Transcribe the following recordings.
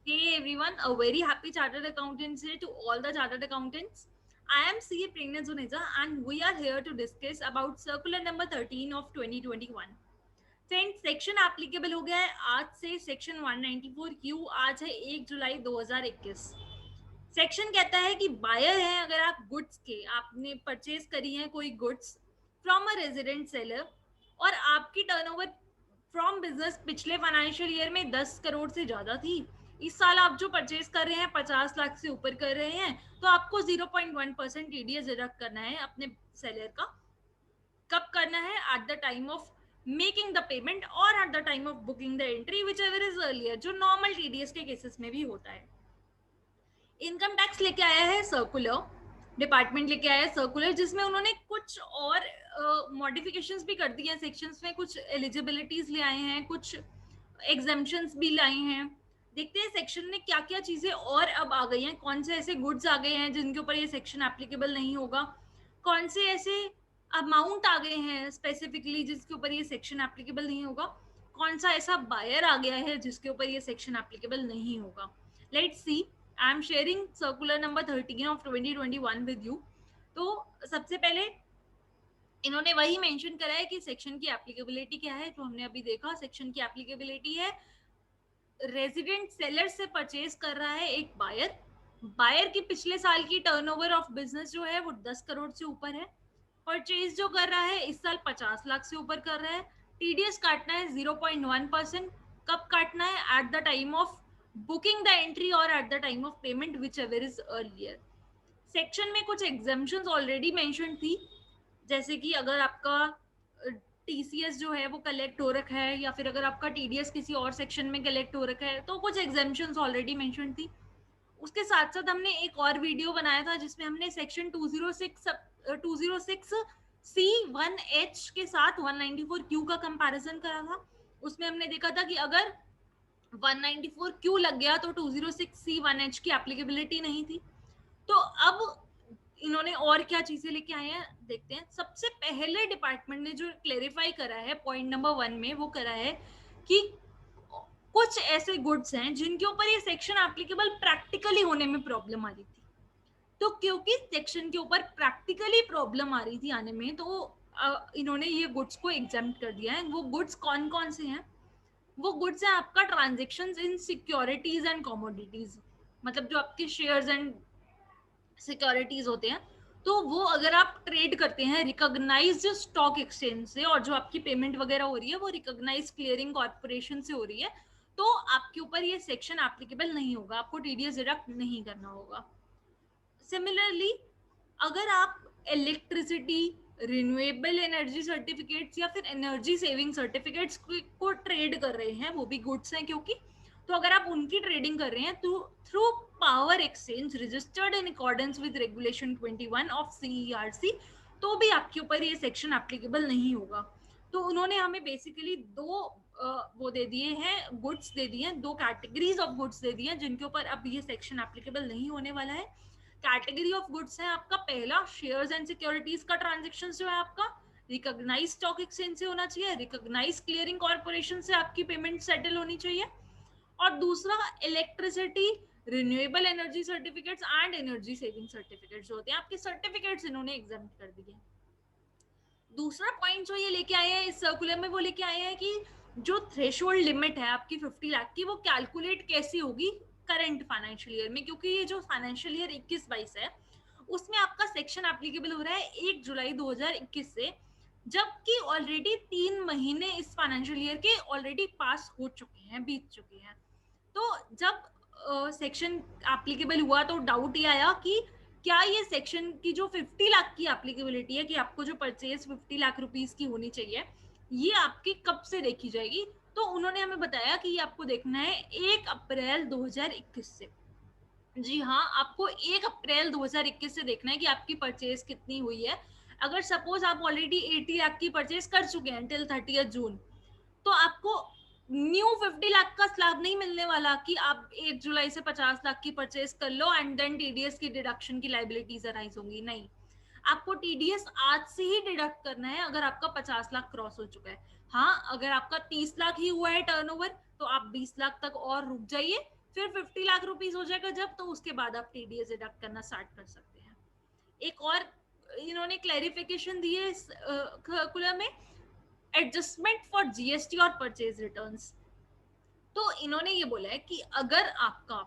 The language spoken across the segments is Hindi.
Hey everyone, a very happy Chartered Accountants Day to all the Chartered Accountants. I am CA Pragna Zuneja and we are here to discuss about Circular number 13 of 2021. Friends section applicable हो गया है आज से सेक्शन 194 क्यू आज है 1 जुलाई 2021। सेक्शन कहता है कि बायर है अगर आप गुड्स के आपने परचेज करी है कोई goods from a resident seller और आपकी टर्नओवर फ्रॉम बिजनेस पिछले फाइनेंशियल ईयर में 10 करोड़ से ज्यादा थी, इस साल आप जो परचेज कर रहे हैं 50 लाख से ऊपर कर रहे हैं, तो आपको 0.1% टीडीएस डिडक्ट करना है अपने सेलर का। कब करना है? At the time of making the payment और at the time of booking the entry which ever is earlier, जो नॉर्मल टीडीएस के केसेस में भी होता है। इनकम टैक्स लेके आया है सर्कुलर, डिपार्टमेंट लेके आया है सर्कुलर, जिसमें उन्होंने कुछ और मॉडिफिकेशंस भी कर दिए हैं सेक्शंस में, कुछ एलिजिबिलिटीज ले आए हैं, कुछ एग्जाम्पशंस भी लाए हैं। देखते हैं सेक्शन में क्या क्या चीजें और अब आ गई हैं, कौन से ऐसे गुड्स आ गए हैं जिनके ऊपर ये सेक्शन एप्लीकेबल नहीं होगा, कौन से ऐसे अमाउंट आ गए हैं स्पेसिफिकली जिसके ऊपर ये सेक्शन एप्लीकेबल नहीं होगा, कौन सा ऐसा बायर आ गया है जिसके ऊपर ये सेक्शन एप्लीकेबल नहीं होगा। Let's see. I am sharing circular number 13 of 2021 with you. तो सबसे पहले इन्होंने वही मेंशन करा है कि सेक्शन की एप्लीकेबिलिटी क्या है, जो हमने अभी देखा। सेक्शन की एप्लीकेबिलिटी है रेजिडेंट सेलर से परचेज कर रहा है एक बायर, बायर की पिछले साल की टर्नओवर ऑफ बिजनेस जो है वो 10 करोड़ से ऊपर है, परचेज जो कर रहा है इस साल 50 लाख से ऊपर कर रहा है, टीडीएस काटना है 0.1%। कब काटना है? At the time of booking the entry और at the time of payment which ever is earlier. Section में कुछ एग्जाम्पशंस ऑलरेडी मेंशन थी, जैसे कि अगर आपका टीसीएस जो है वो कलेक्ट हो रखा है या फिर अगर आपका टीडीएस किसी और सेक्शन में कलेक्ट हो रखा है, तो कुछ एग्जाम्पशंस ऑलरेडी मेंशन थी। उसके साथ साथ हमने एक और वीडियो बनाया था जिसमें हमने सेक्शन 206 C1H के साथ 194 क्यू का कंपैरिजन करा था। उसमें हमने देखा था कि अगर 194 क्यू लग गया तो 206 C1H की एप्लीकेबिलिटी नहीं थी। तो अब इन्होंने और क्या चीजें लेके आए हैं देखते हैं। सबसे पहले डिपार्टमेंट ने जो क्लेरिफाई करा है पॉइंट नंबर 1 में, वो करा है कि कुछ ऐसे गुड्स हैं जिनके ऊपर ये सेक्शन एप्लीकेबल प्रैक्टिकली होने में प्रॉब्लम आ रही थी। तो क्योंकि सेक्शन के ऊपर प्रैक्टिकली प्रॉब्लम आ रही थी आने में, तो इन्होंने ये गुड्स को एग्जाम्प्ट कर दिया है। वो गुड्स कौन कौन से हैं? वो गुड्स है आपका transactions in securities and commodities, मतलब जो आपके शेयर्स एंड सिक्योरिटीज होते हैं, तो वो अगर आप ट्रेड करते हैं रिकॉग्नाइज्ड स्टॉक एक्सचेंज से और जो आपकी पेमेंट वगैरह हो रही है वो रिकॉग्नाइज्ड क्लियरिंग कॉर्पोरेशन से हो रही है, तो आपके ऊपर ये सेक्शन एप्लीकेबल नहीं होगा, आपको टीडीएस डिडक्ट नहीं करना होगा। सिमिलरली अगर आप इलेक्ट्रिसिटी, रिन्यूएबल एनर्जी सर्टिफिकेट्स या फिर एनर्जी सेविंग सर्टिफिकेट्स को ट्रेड कर रहे हैं, वो भी गुड्स हैं क्योंकि, तो अगर आप उनकी ट्रेडिंग कर रहे हैं तो through power exchange registered in accordance with regulation 21 of CERC, तो भी आपके ऊपर ये सेक्शन एप्लीकेबल नहीं होगा। तो उन्होंने हमें बेसिकली दो वो दे दिए हैं, गुड्स दे दिए हैं, दो कैटेगरीज ऑफ गुड्स दे दिए हैं जिनके ऊपर अब ये सेक्शन एप्लीकेबल नहीं होने वाला है। कैटेगरी ऑफ गुड्स है आपका पहला शेयर्स एंड सिक्योरिटीज का ट्रांजेक्शन जो है आपका रिकॉग्नाइज स्टॉक एक्सचेंज से होना चाहिए, रिकॉग्नाइज क्लियरिंग कॉर्पोरेशन से आपकी पेमेंट सेटल होनी चाहिए। और दूसरा electricity, renewable energy certificates and energy saving certificates होते हैं आपके सर्टिफिकेट्स, इन्होंने एग्जाम कर दिए। दूसरा पॉइंट जो ये लेके आए हैं इस सर्कुलर में, वो लेके आए हैं कि जो थ्रेशोल्ड लिमिट है आपकी 50 लाख की, वो कैलकुलेट कैसी होगी करंट फाइनेंशियल ईयर में, क्योंकि ये जो फाइनेंशियल ईयर 21-22 है उसमें आपका सेक्शन एप्लीकेबल हो रहा है 1 जुलाई 2021 से, जबकि ऑलरेडी 3 महीने इस फाइनेंशियल ईयर के ऑलरेडी पास हो चुके हैं, बीत चुके हैं। तो जब सेक्शन एप्लीकेबल हुआ तो डाउट ये आया कि क्या ये सेक्शन की जो 50 लाख की एप्लीकेबिलिटी है कि आपको जो परचेज 50 लाख रुपीस की होनी चाहिए, ये आपकी कब से देखी जाएगी? तो उन्होंने हमें बताया कि ये आपको देखना है 1 अप्रैल 2021 से। जी हाँ, आपको 1 अप्रैल 2021 से देखना है कि आपकी परचेज कितनी हुई है। अगर सपोज आप ऑलरेडी 80 लाख की परचेज कर चुके हैं टिल 30 जून, तो आपको न्यू 50 लाख का स्लैब नहीं मिलने वाला कि आप 1 जुलाई से 50 लाख की परचेज कर लो एंड देन टीडीएस की डिडक्शन की लाइबिलिटीज अराइज होंगी। नहीं, आपको टीडीएस आज से ही डिडक्ट करना है अगर आपका 50 लाख क्रॉस हो चुका है। हाँ, अगर आपका 30 लाख ही हुआ है टर्नओवर तो आप 20 लाख तक और रुक जाइए, फिर 50 लाख रुपीस हो जाएगा जब, तो उसके बाद आप टीडीएस डिडक्ट करना स्टार्ट कर सकते हैं। एक और इन्होंने क्लैरिफिकेशन दी है इस सर्कुलर में, एडजस्टमेंट फॉर जीएसटी और परचेज रिटर्न्स। तो इन्होंने ये बोला है कि अगर आपका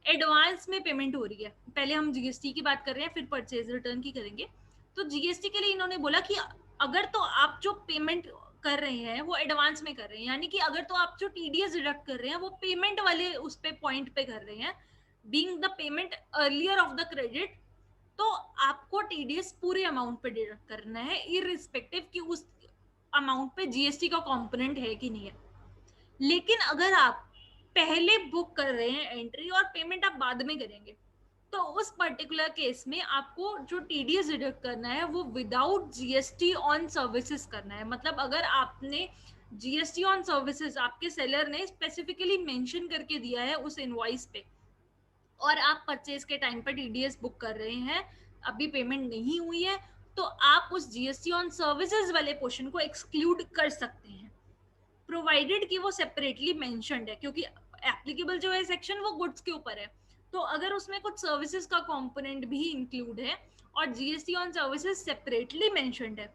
एडवांस में पेमेंट हो रही है, पहले हम जीएसटी की बात कर रहे हैं फिर परचेज रिटर्न की करेंगे, तो जीएसटी के लिए इन्होंने बोला कि अगर तो आप जो पेमेंट कर रहे हैं वो एडवांस में कर रहे हैं, यानी कि अगर तो आप जो टीडीएस डिडक्ट कर रहे हैं वो पेमेंट वाले उस पे पॉइंट पे कर रहे हैं, being the payment earlier of the credit, तो आपको टीडीएस पूरे अमाउंट पे डिडक्ट करना है, इररिस्पेक्टिव कि उस अमाउंट पे जीएसटी का कंपोनेंट है कि नहीं है। लेकिन अगर आप पहले बुक कर रहे हैं एंट्री और पेमेंट आप बाद में करेंगे, तो उस पर्टिकुलर केस में आपको जो टीडीएस डिडक्ट करना है वो विदाउट जीएसटी ऑन सर्विसेज करना है। मतलब अगर आपने जीएसटी ऑन सर्विसेज आपके सेलर ने स्पेसिफिकली मेंशन करके दिया है उस इनवॉइस पे, और आप परचेज के टाइम पर टीडीएस बुक कर रहे हैं, अभी पेमेंट नहीं हुई है, तो आप उस जीएसटी ऑन सर्विसेज वाले पोर्शन को एक्सक्लूड कर सकते हैं, प्रोवाइडेड कि वो सेपरेटली मेंशन्ड है, क्योंकि एप्लीकेबल जो है सेक्शन वो गुड्स के ऊपर है। तो अगर उसमें कुछ सर्विसेज का कंपोनेंट भी इंक्लूड है और GST on services separately mentioned है,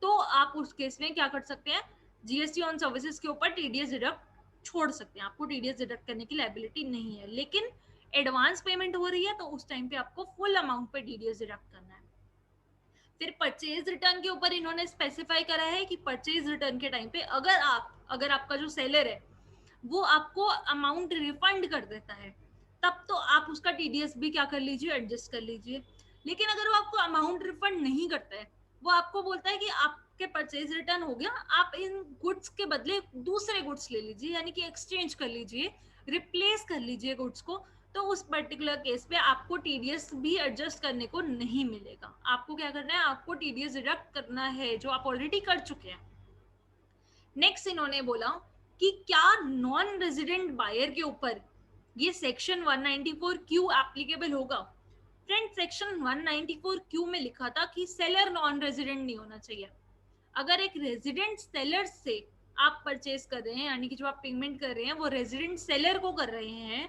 तो आप उस केस में क्या कर सकते हैं, जीएसटी ऑन सर्विसेज के ऊपर टीडीएस डिडक्ट छोड़ सकते हैं, आपको टीडीएस डिडक्ट करने की लायबिलिटी नहीं है। लेकिन एडवांस पेमेंट हो रही है तो उस टाइम पे आपको फुल अमाउंट पे टीडीएस डिडक्ट करना है। फिर परचेज रिटर्न के ऊपर इन्होंने स्पेसिफाई करा है कि परचेज रिटर्न के टाइम पे अगर आपका जो सेलर है वो आपको अमाउंट रिफंड कर देता है, तब तो आप उसका टीडीएस भी क्या कर लीजिए, एडजस्ट कर लीजिए। लेकिन अगर वो आपको अमाउंट रिफंड नहीं करता है, वो आपको बोलता है कि आपके परचेज रिटर्न हो गया, आप इन गुड्स के बदले दूसरे गुड्स ले लीजिए, यानी कि एक्सचेंज कर लीजिए, रिप्लेस कर लीजिए गुड्स को, तो उस पर्टिकुलर केस पे आपको टीडीएस भी एडजस्ट करने को नहीं मिलेगा। आपको क्या करना है, आपको टीडीएस डिडक्ट करना है जो आप ऑलरेडी कर चुके हैं। नेक्स्ट इन्होंने बोला कि क्या नॉन रेजिडेंट बायर के ऊपर ये सेक्शन 194 क्यू एप्लीकेबल होगा। फ्रेंड, सेक्शन 194 क्यू में लिखा था कि सेलर नॉन रेजिडेंट नहीं होना चाहिए। अगर एक रेजिडेंट सेलर से आप परचेज कर रहे हैं, यानी कि जो आप पेमेंट कर रहे हैं वो रेजिडेंट सेलर को कर रहे हैं,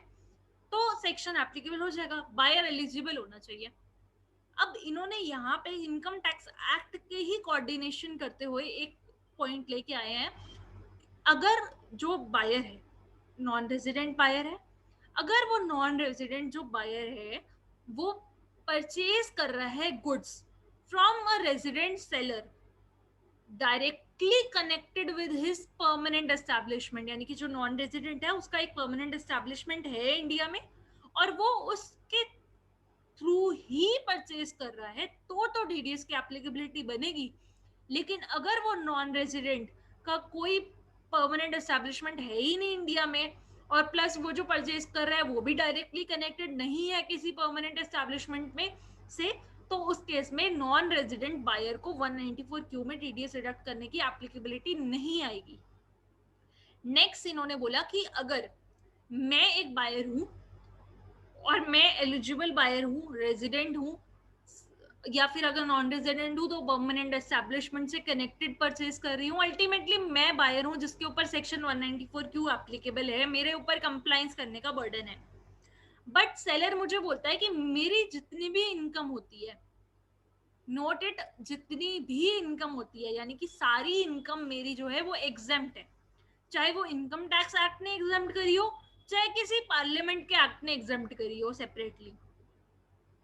तो सेक्शन एप्लीकेबल हो जाएगा, बायर एलिजिबल होना चाहिए। अब इन्होंने यहाँ पे इनकम टैक्स एक्ट के ही कोऑर्डिनेशन करते हुए एक पॉइंट लेके आए हैं। अगर जो बायर है नॉन रेजिडेंट बायर है, अगर वो नॉन रेजिडेंट जो बायर है वो परचेज कर रहा है goods from a resident seller directly connected with his permanent establishment, यानी कि जो नॉन रेजिडेंट है उसका एक परमानेंट एस्टैब्लिशमेंट है इंडिया में और वो उसके थ्रू ही परचेज कर रहा है, तो टीडीएस की एप्लीकेबिलिटी बनेगी। लेकिन अगर वो नॉन रेजिडेंट का कोई परमानेंट एस्टैब्लिशमेंट है ही नहीं इंडिया में, और प्लस वो जो परचेज कर रहा है वो भी डायरेक्टली कनेक्टेड नहीं है किसी परमानेंट एस्टैब्लिशमेंट में से, तो उस केस में नॉन रेजिडेंट बायर को 194 क्यू में टीडीएस डिडक्ट करने की एप्लीकेबिलिटी नहीं आएगी। नेक्स्ट इन्होंने बोला कि अगर मैं एक बायर हूं और मैं एलिजिबल बायर हूँ, रेजिडेंट हूँ, या फिर अगर नॉन रेजिडेंट हूँ तो परमानेंट एस्टैब्लिशमेंट से कनेक्टेड परचेज कर रही हूँ, अल्टीमेटली मैं बायर हूँ जिसके ऊपर सेक्शन 194 क्यू एप्लीकेबल है, मेरे ऊपर कंप्लायंस करने का बर्डन है। बट सेलर मुझे बोलता है कि मेरी जितनी भी इनकम होती है, नोट इट, जितनी भी इनकम होती है, यानी कि सारी इनकम मेरी जो है वो एग्जेम्प्ट है, चाहे वो इनकम टैक्स एक्ट ने एग्जेम्प्ट करी हो, चाहे किसी पार्लियामेंट के एक्ट ने एग्जेम्प्ट करी हो सेपरेटली,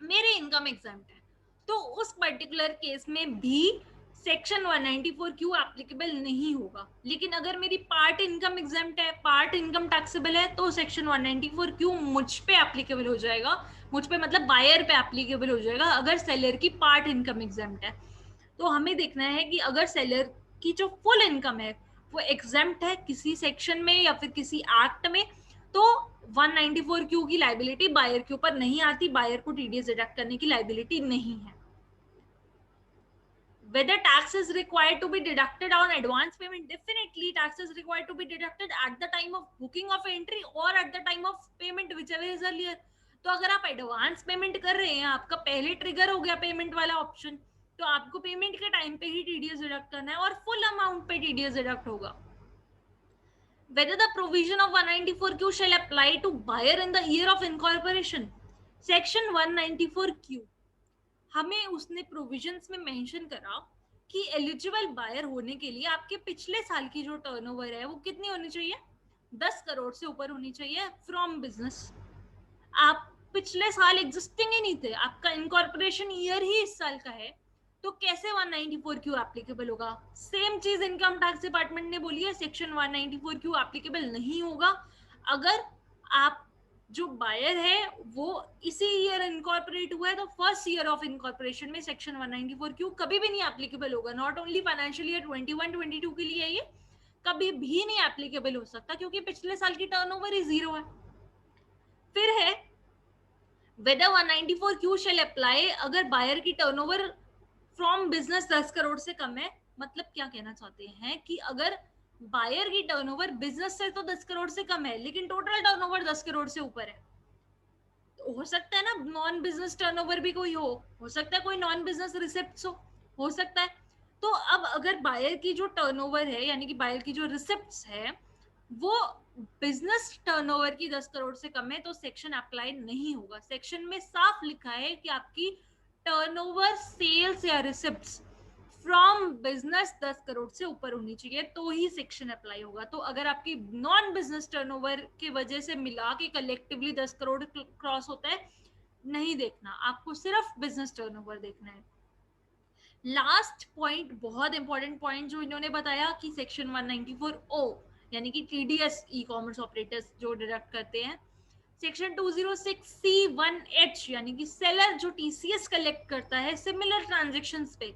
मेरे इनकम एग्जाम्प्ट है। तो उस पर्टिकुलर केस में भी सेक्शन 194 क्यू एप्लीकेबल नहीं होगा। लेकिन अगर मेरी पार्ट इनकम एग्जाम्प्ट है, पार्ट इनकम टैक्सेबल है, तो सेक्शन 194 क्यू मुझ पे एप्लीकेबल हो जाएगा, मुझ पे मतलब बायर पे एप्लीकेबल हो जाएगा अगर सेलर की पार्ट इनकम एग्जाम्प्ट है। तो हमें देखना है कि अगर सेलर की जो फुल इनकम है वो एग्जाम्प्ट है किसी सेक्शन में या फिर किसी एक्ट में, तो 194 क्यू की लाइबिलिटी बायर के ऊपर नहीं आती, बायर को टीडीएस डिडक्ट करने की लाइबिलिटी नहीं है। Whether tax is required to be deducted on advance payment, definitely tax is required to be deducted at the time of booking of entry or at the time of payment, whichever is earlier. तो अगर आप एडवांस पेमेंट कर रहे हैं, आपका पहले ट्रिगर हो गया पेमेंट वाला ऑप्शन, तो आपको पेमेंट के टाइम पे ही टीडीएस डिडक्ट करना है और फुल अमाउंट पे टीडीएस डिडक्ट होगा। whether the provision of 194Q shall apply to buyer in the year of incorporation. Section 194Q, हमें उसने प्रोविजंस में मेंशन करा कि एलिजिबल बायर होने के लिए आपके पिछले साल की जो टर्नओवर है वो कितनी होनी चाहिए, 10 करोड़ से ऊपर होनी चाहिए फ्रॉम बिजनेस। आप पिछले साल एग्जिस्टिंग ही नहीं थे, आपका इनकॉर्पोरेशन ईयर ही इस साल का है, तो कैसे 194Q एप्लीकेबल होगा? सेम चीज इनकम टैक्स डिपार्टमेंट ने बोली है, सेक्शन 194Q एप्लीकेबल नहीं होगा अगर आप जो बायर है वो इसी ईयर इनकॉर्पोरेट हुआ है, तो फर्स्ट ईयर ऑफ इनकॉर्पोरेशन में सेक्शन 194Q कभी भी नहीं एप्लीकेबल होगा। नॉट ओनली फाइनेंशियल ईयर 21-22 के लिए ये कभी भी नहीं एप्लीकेबल हो सकता, क्योंकि पिछले साल की टर्नओवर ही जीरो है। फिर है whether 194Q shall apply अगर बायर की टर्नओवर फ्रॉम बिजनेस 10 करोड़ से कम है। मतलब क्या कहना चाहते हैं कि अगर बायर की टर्नओवर बिजनेस से तो 10 करोड़ से कम है, लेकिन टोटल टर्नओवर 10 करोड़ से ऊपर है, तो हो सकता है ना नॉन बिजनेस टर्नओवर भी कोई हो सकता है कोई नॉन बिजनेस रिसिप्ट्स हो सकता है। तो अब अगर बायर की जो टर्नओवर है यानी कि बायर की जो रिसिप्ट्स है वो बिजनेस टर्नओवर की 10 करोड़ से कम है, तो सेक्शन अप्लाई नहीं होगा। सेक्शन में साफ लिखा है कि आपकी टर्नओवर सेल्स या रिसिप्ट्स फ्रॉम बिजनेस 10 करोड़ से ऊपर होनी चाहिए तो ही सेक्शन अप्लाई होगा। तो अगर आपकी नॉन बिजनेस टर्नओवर की वजह से मिला के कलेक्टिवली 10 करोड़ क्रॉस होता है, नहीं देखना, आपको सिर्फ बिजनेस टर्नओवर देखना है। लास्ट पॉइंट, बहुत इंपॉर्टेंट पॉइंट जो इन्होंने बताया कि सेक्शन 194O यानी कि टीडीएस ई कॉमर्स ऑपरेटर्स जो डिडक्ट करते हैं, सेक्शन 206C1H यानी कि सेलर जो टीसीएस कलेक्ट करता है सिमिलर ट्रांजेक्शन्स पे,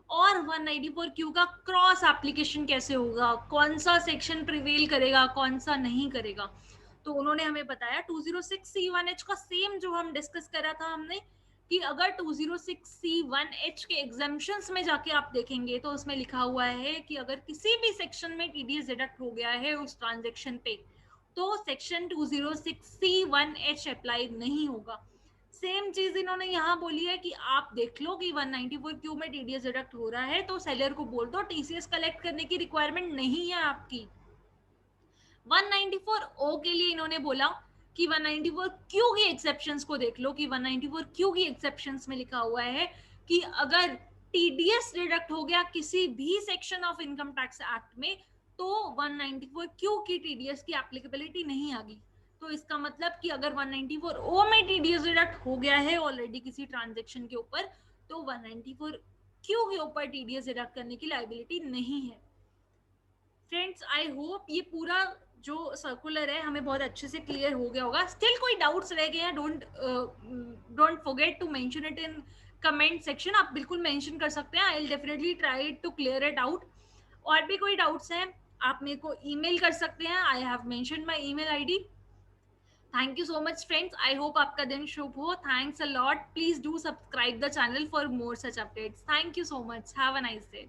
और 194Q का क्रॉस एप्लीकेशन कैसे होगा, कौन सा सेक्शन प्रिवेल करेगा कौन सा नहीं करेगा। तो उन्होंने हमें बताया 206C1H का सेम जो हम डिस्कस करा था हमने कि अगर 206C1H के एग्जाम्पशंस में जाके आप देखेंगे तो उसमें लिखा हुआ है कि अगर किसी भी सेक्शन में टीडीएस डिडक्ट हो गया है उस ट्रांजेक्शन पे तो सेक्शन 206C1H अप्लाई नहीं होगा। सेम चीज इन्होंने यहाँ बोली है कि आप देख लो कि 194Q में टीडीएस डिडक्ट हो रहा है तो सेलर को बोल दो टीसीएस कलेक्ट करने की रिक्वायरमेंट नहीं है आपकी। 194O के लिए इन्होंने बोला कि 194Q की एक्सेप्शंस को देख लो कि 194Q की एक्सेप्शंस में लिखा हुआ है कि अगर टीडीएस डिडक्ट हो गया किसी भी section of income tax act में तो 194Q की टीडीएस की एप्लीकेबिलिटी नहीं आगी। तो इसका मतलब कि अगर 194O में टीडीएस डिडक्ट हो गया है ऑलरेडी किसी ट्रांजेक्शन के ऊपर तो 194Q के ऊपर टीडीएस डिडक्ट करने की लायबिलिटी नहीं है। फ्रेंड्स आई होप ये पूरा जो सर्कुलर है हमें बहुत अच्छे से क्लियर हो गया होगा। स्टिल कोई डाउट्स रह गए हैं, don't forget to mention it in comment section. आप बिल्कुल मेंशन कर सकते हैं, I will definitely try to clear it out. और भी कोई डाउट्स हैं आप मेरे को ईमेल कर सकते हैं, I have mentioned my email ID. Thank you so much friends, I hope आपका दिन शुभ हो। Thanks a lot, please do subscribe the channel for more such updates. Thank you so much, have a nice day.